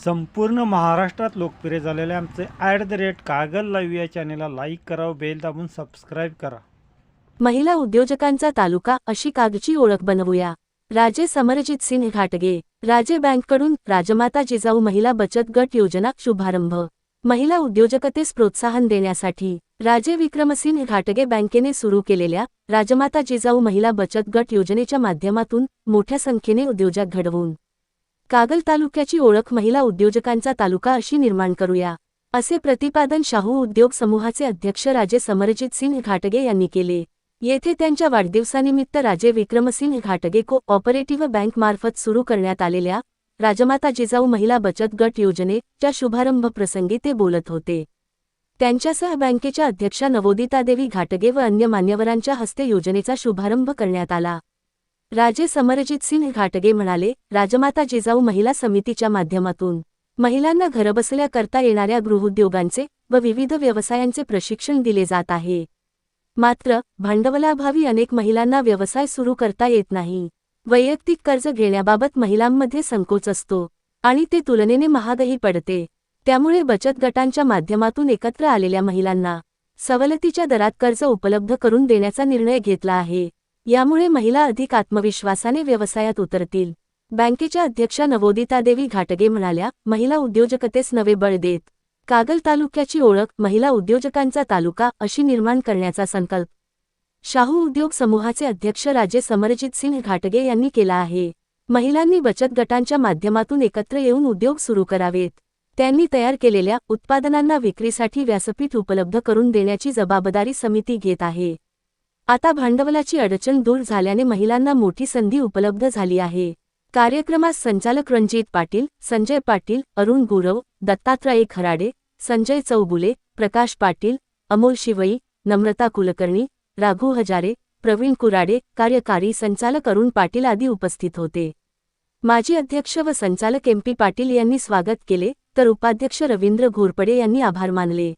संपूर्ण महाराष्ट्रात लोकप्रिय झालेले आमचे @कागल लाईव्ह या चॅनेलला लाईक करा व बेल दाबून सबस्क्राईब करा. महिला उद्योजकांचा तालुका अशी कागची ओळख बनवूया. राजे समरजित सिंह घाटगे. राजे बँककडून राजमाता जिजाऊ महिला बचत गट योजना शुभारंभ. महिला उद्योजकतेस प्रोत्साहन देण्यासाठी राजे विक्रमसिंह घाटगे बँकेने सुरू केलेल्या राजमाता जिजाऊ महिला बचत गट योजनेच्या माध्यमातून मोठ्या संख्येने उद्योजक घडवून कागल तालुक्याची ओळख महिला उद्योजकांचा तालुका अशी निर्माण करूया, असे प्रतिपादन शाहू उद्योग समूहाचे अध्यक्ष राजे समरजित सिंह घाटगे यांनी केले. येथे त्यांच्या वाढदिवसानिमित्त राजे विक्रमसिंह घाटगे को-ऑपरेटिव्ह बँक मार्फत सुरू करण्यात आलेल्या राजमाता जिजाऊ महिला बचत गट योजनेच्या शुभारंभ प्रसंगी ते बोलत होते. त्यांच्यासह बँकेच्या अध्यक्षा नवोदितादेवी घाटगे व अन्य मान्यवरांच्या हस्ते योजनेचा शुभारंभ करण्यात आला. राजे समरजित सिंह घाटगे म्हणाले, राजमाता जिजाऊ महिला समितीच्या माध्यमातून महिलांना घरबसल्या करता येणाऱ्या गृहोद्योगांचे व विविध व्यवसायांचे प्रशिक्षण दिले जात आहे. मात्र भांडवलाअभावी अनेक महिलांना व्यवसाय सुरू करता येत नाही. वैयक्तिक कर्ज घेण्याबाबत महिलांमध्ये संकोच असतो आणि ते तुलनेने महागही पडते. त्यामुळे बचत गटांच्या माध्यमातून एकत्र आलेल्या महिलांना सवलतीच्या दरात कर्ज उपलब्ध करून देण्याचा निर्णय घेतला आहे. यामुळे महिला अधिक आत्मविश्वासाने व्यवसायात उतरतील. बँकेच्या अध्यक्षा नवोदितादेवी घाटगे म्हणाल्या, महिला उद्योजकतेस नवे बळ देत कागल तालुक्याची ओळख महिला उद्योजकांचा तालुका अशी निर्माण करण्याचा संकल्प शाहू उद्योग समूहाचे अध्यक्ष राजे समरजित सिंह घाटगे यांनी केला आहे. महिलांनी बचत गटांच्या माध्यमातून एकत्र येऊन उद्योग सुरू करावेत. त्यांनी तयार केलेल्या उत्पादनांना विक्रीसाठी व्यासपीठ उपलब्ध करून देण्याची जबाबदारी समिती घेत आहे. आता भांडवलाची अडचण दूर झाल्याने महिलांना मोठी संधी उपलब्ध झाली आहे. कार्यक्रमास संचालक रणजित पाटील, संजय पाटील, अरुण गुरव, दत्तात्रय खराडे, संजय चौगुले, प्रकाश पाटील, अमोल शिवई, नम्रता कुलकर्णी, राघू हजारे, प्रवीण कुराडे, कार्यकारी संचालक अरुण पाटील आदी उपस्थित होते. माजी अध्यक्ष व संचालक MP पाटील यांनी स्वागत केले तर उपाध्यक्ष रवींद्र घोरपडे यांनी आभार मानले.